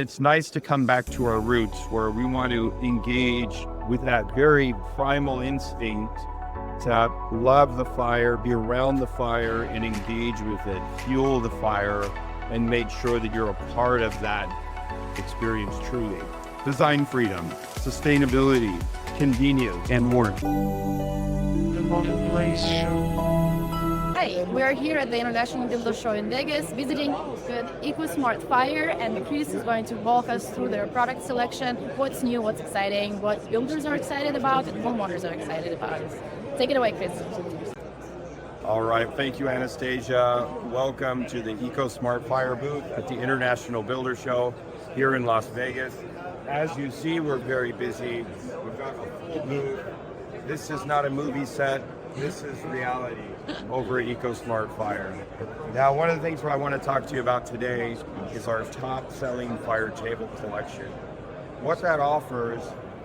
It's nice to come back to our roots where we want to engage with that very primal instinct to love the fire, be around the fire and engage with it, fuel the fire, and make sure that you're a part of that experience truly. Design freedom, sustainability, convenience, and more. Hi, we are here at the International Builder Show in Vegas visiting with EcoSmart Fire, and Chris is going to walk us through their product selection, what's new, what's exciting, what builders are excited about, and homeowners are excited about. Take it away, Chris. All right, thank you, Anastasia. Welcome to the EcoSmart Fire booth at the International Builder Show here in Las Vegas. As you see, we're very busy. We've got a full booth. This is not a movie set. This is reality over at EcoSmart Fire. Now, one of the things I want to talk to you about today is our top-selling fire table collection. What that offers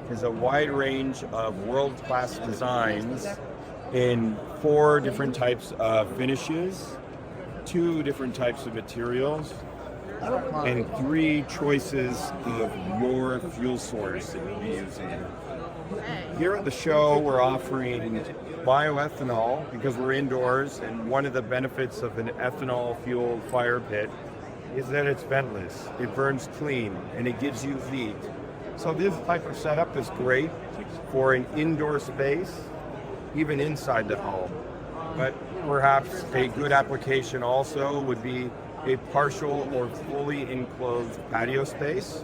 is a wide range of world-class designs in 4 different types of finishes, 2 different types of materials, and 3 choices of your fuel source that you'll be using. Here at the show, we're offering bioethanol because we're indoors, and one of the benefits of an ethanol-fueled fire pit is that it's ventless. It burns clean, and it gives you heat. So this type of setup is great for an indoor space, even inside the home. But perhaps a good application also would be a partial or fully enclosed patio space.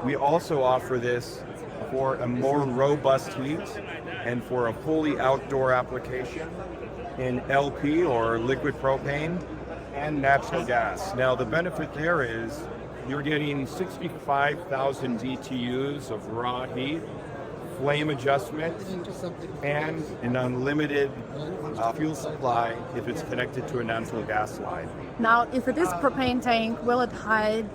We also offer this for a more robust heat and for a fully outdoor application in LP or liquid propane and natural gas. Now the benefit there is you're getting 65,000 BTUs of raw heat, flame adjustment, and an unlimited fuel supply if it's connected to a natural gas line. Now, if it is propane tank, will it hide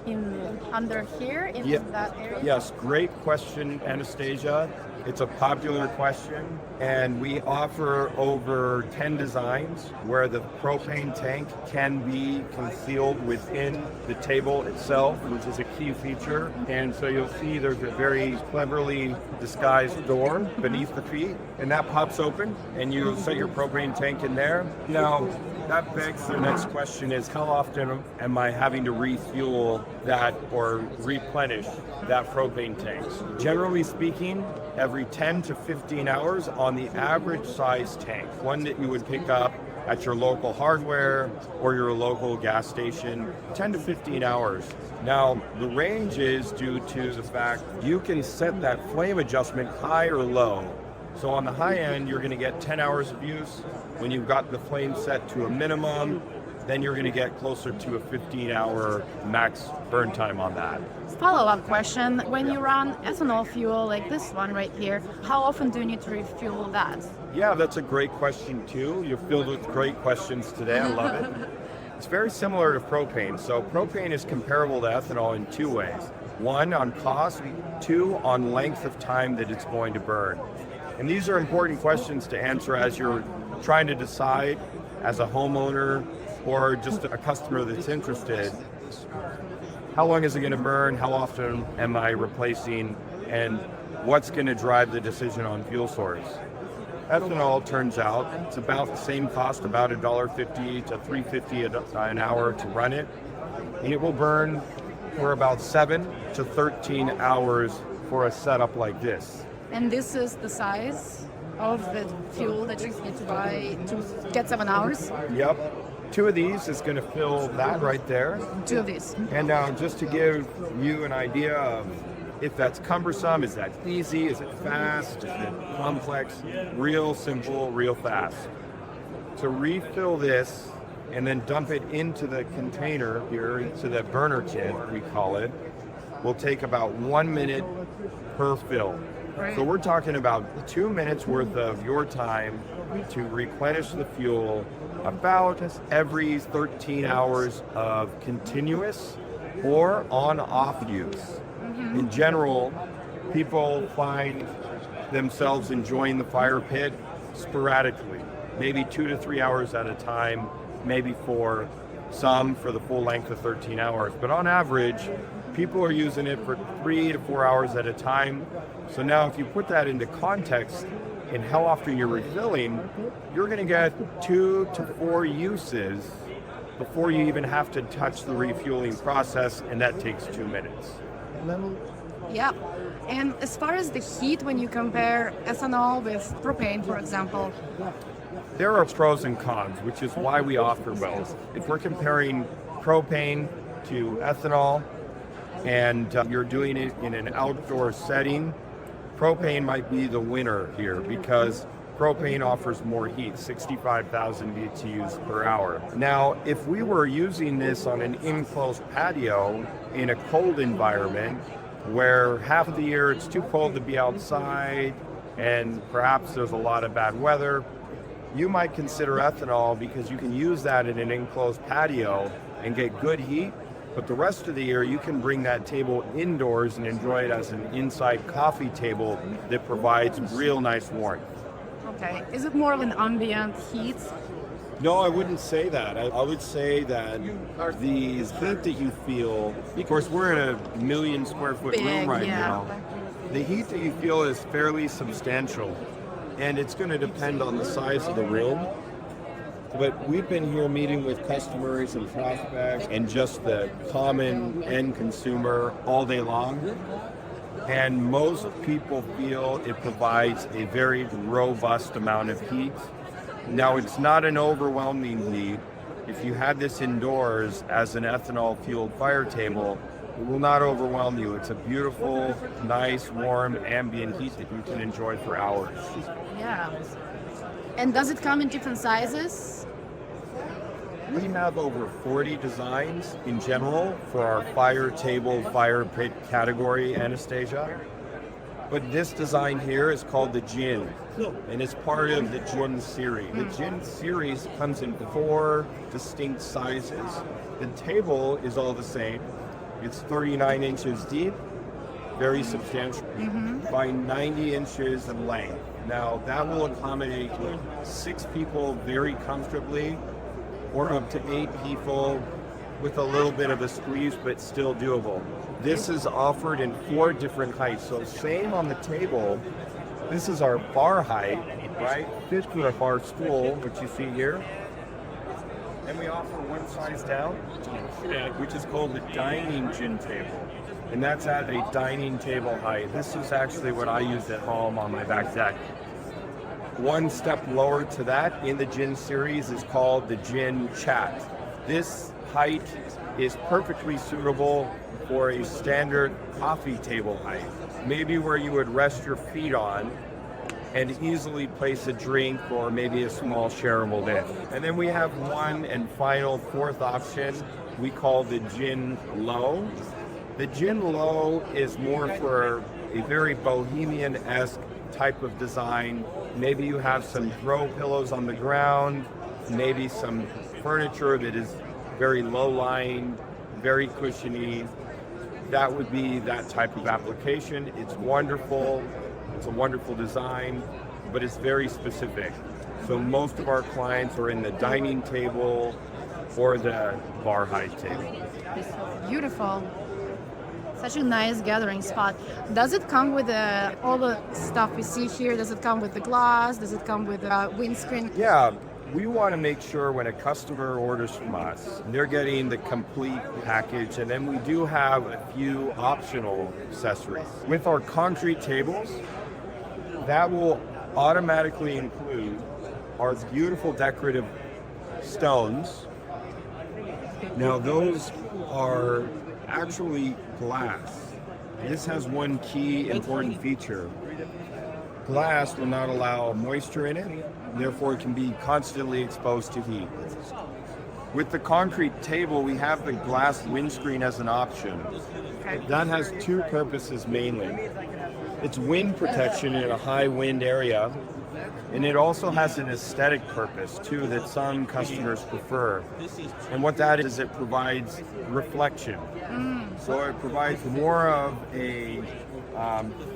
under here in that area? Yes, great question, Anastasia. It's a popular question, and we offer over 10 designs where the propane tank can be concealed within the table itself, which is a key feature. And so you'll see there's a very cleverly disguised door beneath the feet, and that pops open, and you set your propane tank in there. Now, that begs the next question is, how often am I having to refuel that or replenish that propane tank? Generally speaking, every 10 to 15 hours on the average size tank, one that you would pick up at your local hardware or your local gas station, 10 to 15 hours. Now, the range is due to the fact you can set that flame adjustment high or low. So on the high end, you're going to get 10 hours of use. When you've got the flame set to a minimum, then you're going to get closer to a 15-hour max burn time on that. Follow-up question, when you run ethanol fuel like this one right here, how often do you need to refuel that? Yeah, that's a great question too. You're filled with great questions today. I love it. It's very similar to propane. So propane is comparable to ethanol in 2 ways. 1, on cost, 2, on length of time that it's going to burn. And these are important questions to answer as you're trying to decide as a homeowner or just a customer that's interested. How long is it going to burn? How often am I replacing? And what's going to drive the decision on fuel source? Ethanol, turns out, it's about the same cost, about $1.50 to $3.50 an hour to run it. And it will burn for about 7 to 13 hours for a setup like this. And this is the size of the fuel that you need to buy to get 7 hours? Yep. 2 of these is going to fill that right there. 2 of these. And now just to give you an idea of if that's cumbersome, is that easy, is it fast, is it complex, real simple, real fast. To refill this and then dump it into the container here, into the burner kit, we call it, will take about 1 minute per fill. Right. So we're talking about 2 minutes worth of your time to replenish the fuel about every 13 hours of continuous or on-off use. Mm-hmm. In general, people find themselves enjoying the fire pit sporadically, maybe 2 to 3 hours at a time, maybe for some for the full length of 13 hours. But on average, People are using it for 3 to 4 hours at a time. So now if you put that into context in how often you're refilling, you're going to get 2 to 4 uses before you even have to touch the refueling process, and that takes 2 minutes. Yeah. And as far as the heat, when you compare ethanol with propane, for example, There are pros and cons, which is why we offer both. If we're comparing propane to ethanol and you're doing it in an outdoor setting, propane might be the winner here because propane offers more heat, 65,000 BTUs per hour. Now, if we were using this on an enclosed patio in a cold environment where half of the year it's too cold to be outside and perhaps there's a lot of bad weather, you might consider ethanol because you can use that in an enclosed patio and get good heat, but the rest of the year you can bring that table indoors and enjoy it as an inside coffee table that provides real nice warmth. okay, is it more of an ambient heat? No, I wouldn't say that. I would say that the heat that you feel, of course we're in a 1 million square foot room Big, right yeah. now, the heat that you feel is fairly substantial. And it's going to depend on the size of the room. But we've been here meeting with customers and prospects and just the common end consumer all day long. And most people feel it provides a very robust amount of heat. Now, it's not an overwhelming heat. If you had this indoors as an ethanol-fueled fire table, it will not overwhelm you. It's a beautiful, nice, warm, ambient heat that you can enjoy for hours. Yeah. And does it come in different sizes? We have over 40 designs in general for our fire table, fire pit category, Anastasia. But this design here is called the Gin, and it's part of the Gin series. The Gin series comes in 4 distinct sizes. The table is all the same. It's 39 inches deep, very substantial, by 90 inches in length. Now that will accommodate 6 people very comfortably, or up to 8 people with a little bit of a squeeze, but still doable. This is offered in 4 different heights. So same on the table, this is our bar height, right? This is our bar stool, which you see here. And we offer one size down, which is called the dining gin table. And that's at a dining table height. This is actually what I use at home on my back deck. One step lower to that in the Gin series is called the Gin Chat. This height is perfectly suitable for a standard coffee table height. Maybe where you would rest your feet on and easily place a drink or maybe a small shareable in. And then we have one and final 4th option we call the Gin Low. The Gin Low is more for a very bohemian-esque type of design. Maybe you have some throw pillows on the ground, maybe some furniture that is very low-lying, very cushiony. That would be that type of application. It's wonderful. It's a wonderful design, but it's very specific. So most of our clients are in the dining table or the bar height table. Beautiful. Such a nice gathering spot. Does it come with all the stuff we see here? Does it come with the glass? Does it come with the windscreen? Yeah, we want to make sure when a customer orders from us, they're getting the complete package, and then we do have a few optional accessories. With our concrete tables, that will automatically include our beautiful decorative stones. Now those are actually glass. This has one key important feature. Glass will not allow moisture in it, therefore it can be constantly exposed to heat. With the concrete table, we have the glass windscreen as an option. That has 2 purposes mainly. It's wind protection in a high wind area, and it also has an aesthetic purpose too that some customers prefer. And what that is, it provides reflection. So it provides more of a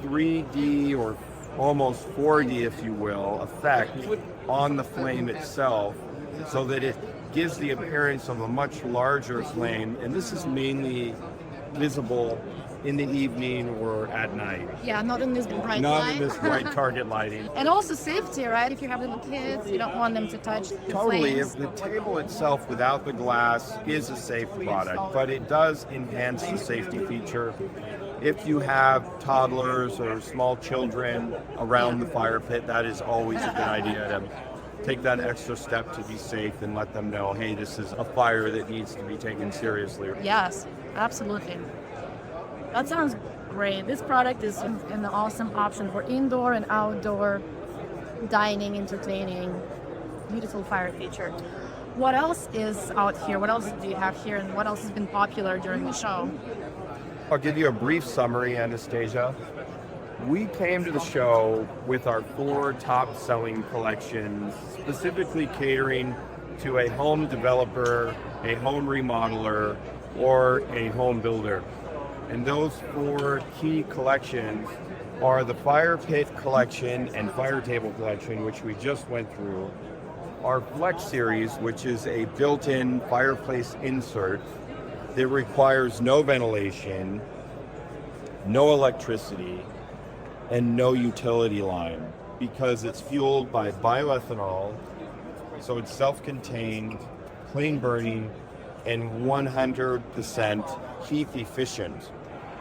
3D or almost 4D, if you will, effect on the flame itself, so that it gives the appearance of a much larger flame. And this is mainly visible in the evening or at night. Yeah, not in this bright Not light. in this bright target lighting. And also safety, right? If you have little kids, you don't want them to touch the Totally. flames. If the table itself without the glass is a safe product, but it does enhance the safety feature. If you have toddlers or small children around the fire pit, that is always a good idea to take that extra step to be safe and let them know, hey, this is a fire that needs to be taken seriously. Yes, absolutely. That sounds great. This product is an awesome option for indoor and outdoor dining, entertaining, beautiful fire feature. What else is out here? What else do you have here, and what else has been popular during the show? I'll give you a brief summary, Anastasia. We came to the show with our 4 top-selling collections, specifically catering to a home developer, a home remodeler, or a home builder. And those 4 key collections are the Fire Pit Collection and Fire Table Collection, which we just went through, our Flex Series, which is a built-in fireplace insert that requires no ventilation, no electricity, and no utility line, because it's fueled by bioethanol, so it's self-contained, clean burning, and 100% heat efficient.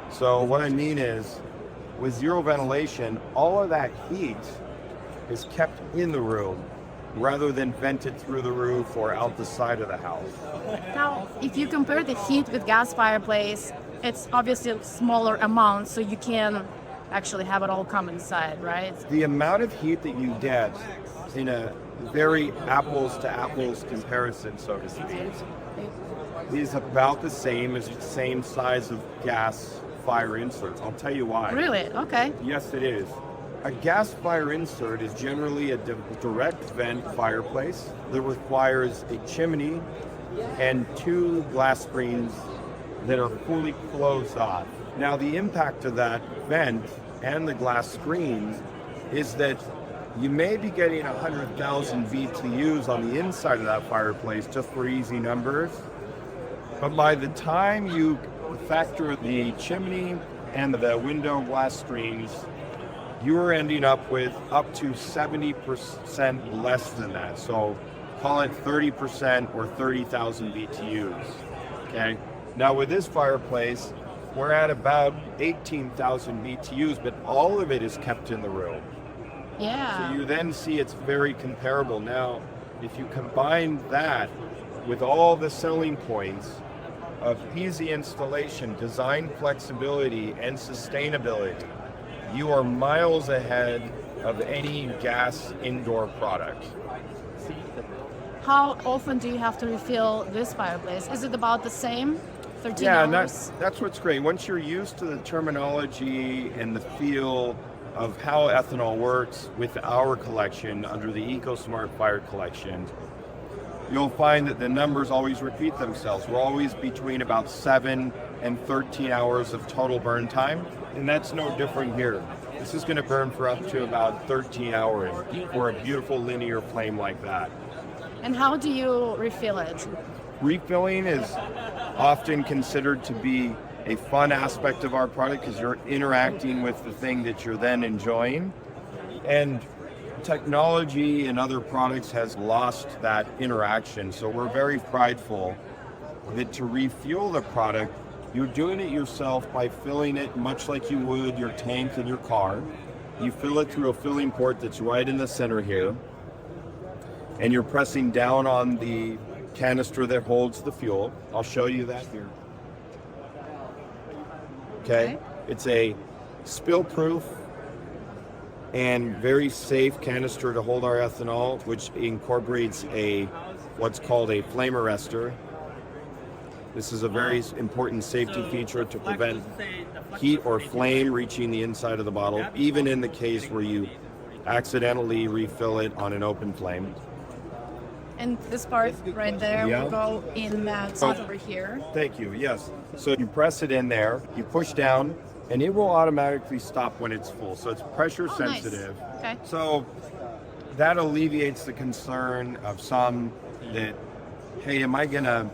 So what I mean is, with zero ventilation, all of that heat is kept in the room rather than vented through the roof or out the side of the house. Now, if you compare the heat with gas fireplace, it's obviously a smaller amount, so you can actually have it all come inside, right? The amount of heat that you get in a very apples to apples comparison, so to speak, is about the same as the same size of gas fire inserts. I'll tell you why. Really? Okay. Yes, it is. A gas fire insert is generally a direct vent fireplace that requires a chimney and 2 glass screens that are fully closed off. Now, the impact of that vent and the glass screens is that you may be getting 100,000 BTUs on the inside of that fireplace, just for easy numbers, but by the time you factor the chimney and the window glass screens, you are ending up with up to 70% less than that. So call it 30% or 30,000 BTUs. Okay. Now with this fireplace, we're at about 18,000 BTUs, but all of it is kept in the room. Yeah. So you then see it's very comparable. Now, if you combine that with all the selling points of easy installation, design flexibility, and sustainability, you are miles ahead of any gas indoor product. How often do you have to refill this fireplace? Is it about the same? 13 Yeah, hours? and that's what's great. Once you're used to the terminology and the feel of how ethanol works with our collection under the EcoSmart Fire collection, you'll find that the numbers always repeat themselves. We're always between about 7 and 13 hours of total burn time, and that's no different here. This is going to burn for up to about 13 hours for a beautiful linear flame like that. And how do you refill it? Refilling is often considered to be a fun aspect of our product because you're interacting with the thing that you're then enjoying. And technology and other products has lost that interaction. So we're very prideful that to refuel the product, you're doing it yourself by filling it much like you would your tank in your car. You fill it through a filling port that's right in the center here. And you're pressing down on the canister that holds the fuel. I'll show you that here. Okay. It's a spill-proof and very safe canister to hold our ethanol, which incorporates what's called a flame arrestor. This is a very important safety feature to prevent heat or flame reaching the inside of the bottle, even in the case where you accidentally refill it on an open flame. And this part right there Yeah. will go in that spot over here. Thank you, yes. So you press it in there, you push down, and it will automatically stop when it's full. So it's pressure sensitive. Nice. Okay. So that alleviates the concern of some that, hey, am I gonna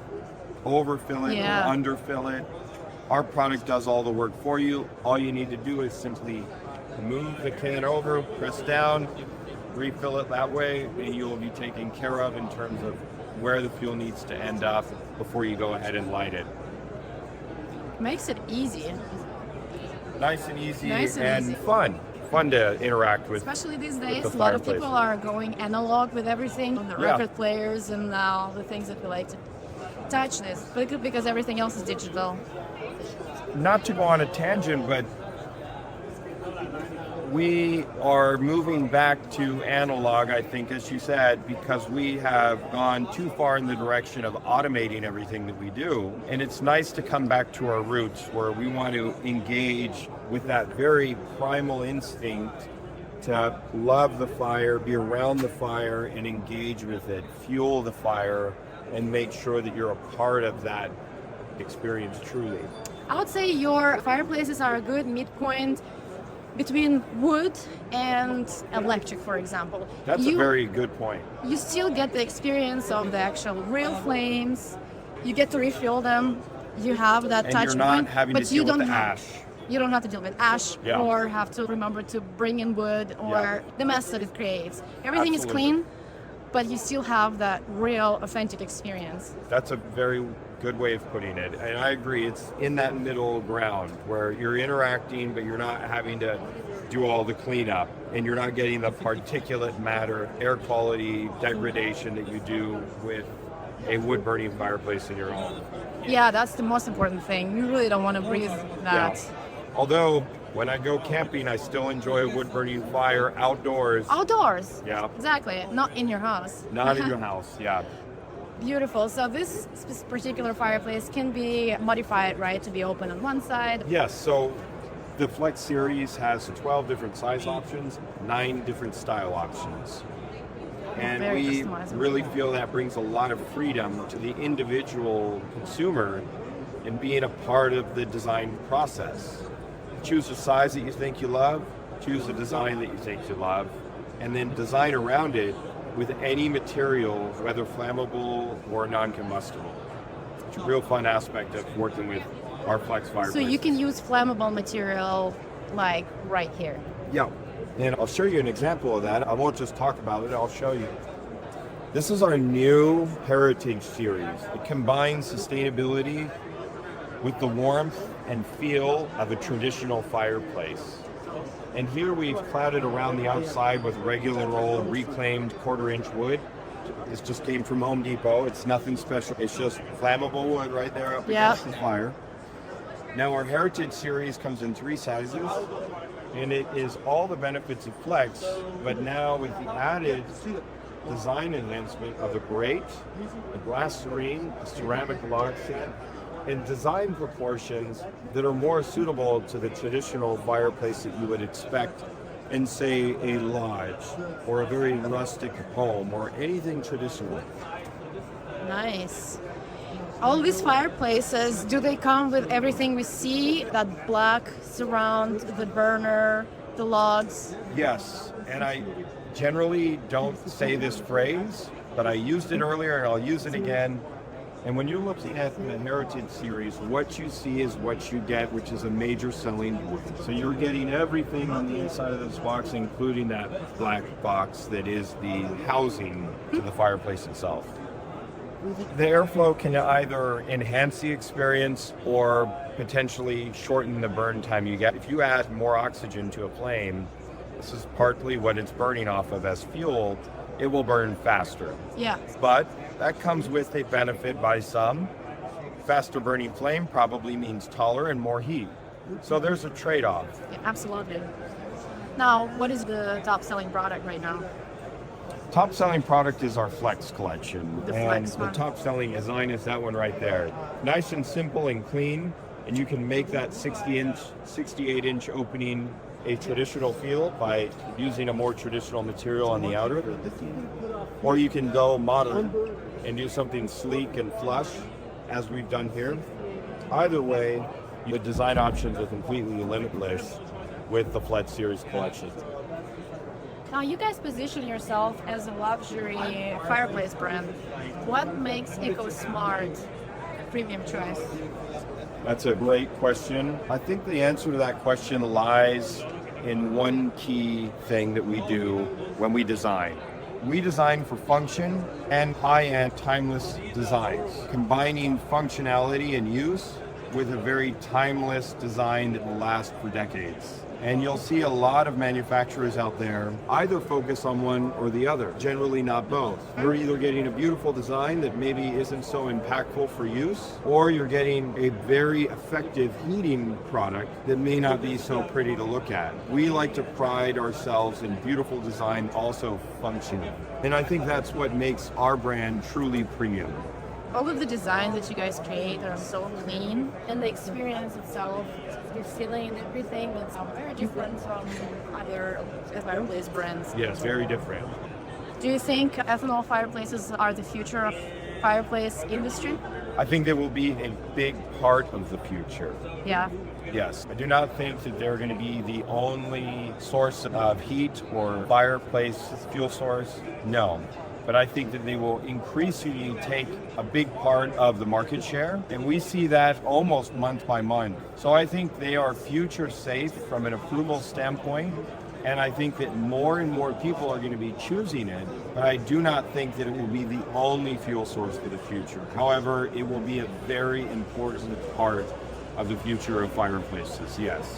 overfill it Yeah. or underfill it? Our product does all the work for you. All you need to do is simply move the can over, press down, refill it that way, and you'll be taken care of in terms of where the fuel needs to end up before you go ahead and light it. Makes it easy. Nice and easy and easy. Fun to interact with. Especially these days, the a lot of Fireplace. people are going analog with everything, the Yeah. record players and all the things that we like to touch this, but because everything else is digital. Not to go on a tangent, but we are moving back to analog, I think, as you said, because we have gone too far in the direction of automating everything that we do. And it's nice to come back to our roots where we want to engage with that very primal instinct to love the fire, be around the fire and engage with it, fuel the fire, and make sure that you're a part of that experience truly. I would say your fireplaces are a good midpoint between wood and electric, for example. That's a very good point. You still get the experience of the actual real flames. You get to refuel them. You have that And touch you're not point, having but to you deal with don't the have. ash. You don't have to deal with ash Yeah. or have to remember to bring in wood or Yeah. the mess that it creates. Everything is Absolutely. clean, but you still have that real, authentic experience. That's a very good way of putting it. And I agree, it's in that middle ground where you're interacting, but you're not having to do all the cleanup. And you're not getting the particulate matter, air quality degradation that you do with a wood burning fireplace in your home. Yeah, that's the most important thing. You really don't want to breathe that. Yeah. Although, when I go camping, I still enjoy a wood burning fire outdoors. Outdoors. Yeah. Exactly. Not in your house. Not in your house, yeah. Beautiful. So this particular fireplace can be modified, right, to be open on one side. Yes, so the Flex series has 12 different size options, 9 different style options. And Very we customizable. really feel that brings a lot of freedom to the individual consumer in being a part of the design process. Choose a size that you think you love, choose a design that you think you love, and then design around it with any material, whether flammable or non-combustible. It's a real fun aspect of working with our Flex fireplace. So you can use flammable material like right here. Yeah, and I'll show you an example of that. I won't just talk about it, I'll show you. This is our new Heritage series. It combines sustainability with the warmth and feel of a traditional fireplace. And here we've cladded around the outside with regular old reclaimed 1/4-inch wood. This just came from Home Depot. It's nothing special. It's just flammable wood right there up against the fire. Now our Heritage series comes in 3 sizes, and it is all the benefits of Flex, but now with the added design enhancement of a grate, a glass serene, a ceramic log set, and design proportions that are more suitable to the traditional fireplace that you would expect in, say, a lodge or a very rustic home or anything traditional. Nice. All these fireplaces, do they come with everything we see? That black surround, the burner, the logs? Yes, and I generally don't say this phrase, but I used it earlier and I'll use it again. And when you're looking at the Heritage series, what you see is what you get, which is a major selling point. So you're getting everything on the inside of this box, including that black box that is the housing to the fireplace itself. The airflow can either enhance the experience or potentially shorten the burn time you get. If you add more oxygen to a flame, this is partly what it's burning off of as fuel, it will burn faster. Yeah. But that comes with a benefit by some. Faster burning flame probably means taller and more heat. So there's a trade-off. Yeah, absolutely. Now, what is the top selling product right now? Top selling product is our Flex collection. The and Flex the one. top selling design is that one right there. Nice and simple and clean, and you can make that 60-inch, 68-inch opening a traditional feel by using a more traditional material on the outer. Or you can go modern and do something sleek and flush, as we've done here. Either way, the design options are completely limitless with the Flex Series collection. Now, you guys position yourself as a luxury fireplace brand. What makes EcoSmart a premium choice? That's a great question. I think the answer to that question lies in one key thing that we do when we design. We design for function and high-end, timeless designs, combining functionality and use with a very timeless design that will last for decades. And you'll see a lot of manufacturers out there either focus on one or the other, generally not both. You're either getting a beautiful design that maybe isn't so impactful for use, or you're getting a very effective heating product that may not be so pretty to look at. We like to pride ourselves in beautiful design, also functional. And I think that's what makes our brand truly premium. All of the designs that you guys create are so clean, and the experience itself, the feeling and everything, is very different from other fireplace brands. Yes, very different. Do you think ethanol fireplaces are the future of fireplace industry? I think they will be a big part of the future. Yeah. Yes, I do not think that they're going to be the only source of heat or fireplace fuel source. No. But I think that they will increasingly take a big part of the market share, and we see that almost month by month. So I think they are future safe from an approval standpoint, and I think that more and more people are going to be choosing it, but I do not think that it will be the only fuel source for the future. However, it will be a very important part of the future of fireplaces, yes.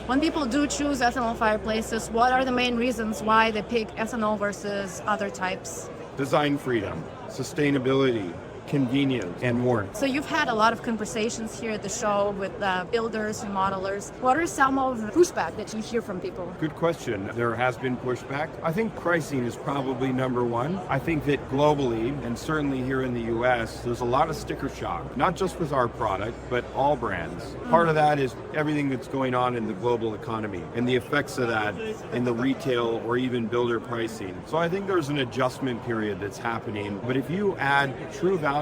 When people do choose ethanol fireplaces, what are the main reasons why they pick ethanol versus other types? Design freedom, sustainability, convenience, and more. So you've had a lot of conversations here at the show with builders and modelers. What are some of the pushback that you hear from people? Good question. There has been pushback. I think pricing is probably number one. I think that globally, and certainly here in the US, there's a lot of sticker shock, not just with our product, but all brands. Part of that is everything that's going on in the global economy and the effects of that in the retail or even builder pricing. So I think there's an adjustment period that's happening. But if you add true value,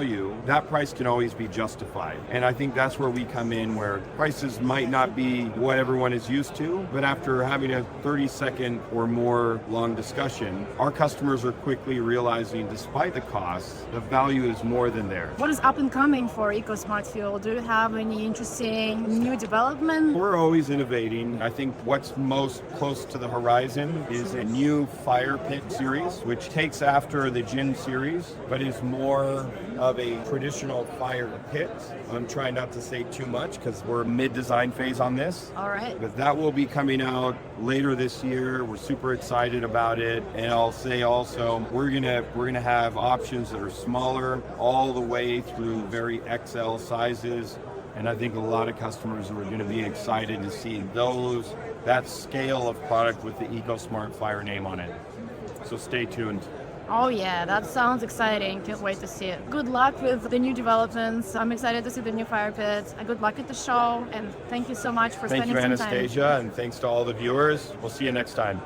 that price can always be justified. And I think that's where we come in, where prices might not be what everyone is used to, but after having a 30-second or more long discussion, our customers are quickly realizing, despite the costs, the value is more than there. What is up and coming for EcoSmart Fuel? Do you have any interesting new development? We're always innovating. I think what's most close to the horizon is a new fire pit series, which takes after the gin series, but is more of a traditional fire pit. I'm trying not to say too much because we're mid-design phase on this. All right. But that will be coming out later this year. We're super excited about it. And I'll say also, we're gonna have options that are smaller all the way through very XL sizes. And I think a lot of customers are going to be excited to see that scale of product with the EcoSmart Fire name on it. So stay tuned. Oh yeah, that sounds exciting. Can't wait to see it. Good luck with the new developments. I'm excited to see the new fire pits. Good luck at the show, and thank you so much for spending some time. Thank you, Anastasia, and thanks to all the viewers. We'll see you next time.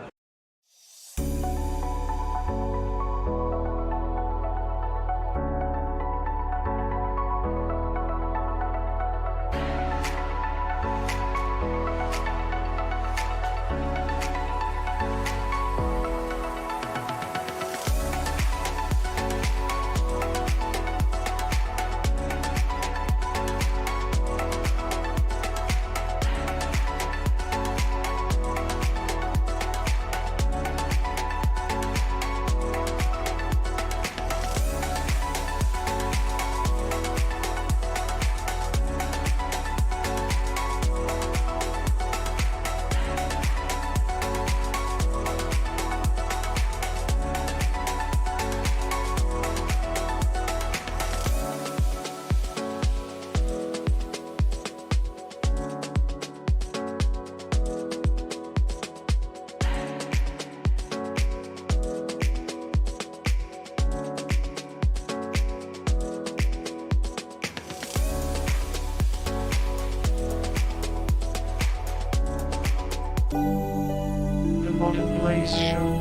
Place show.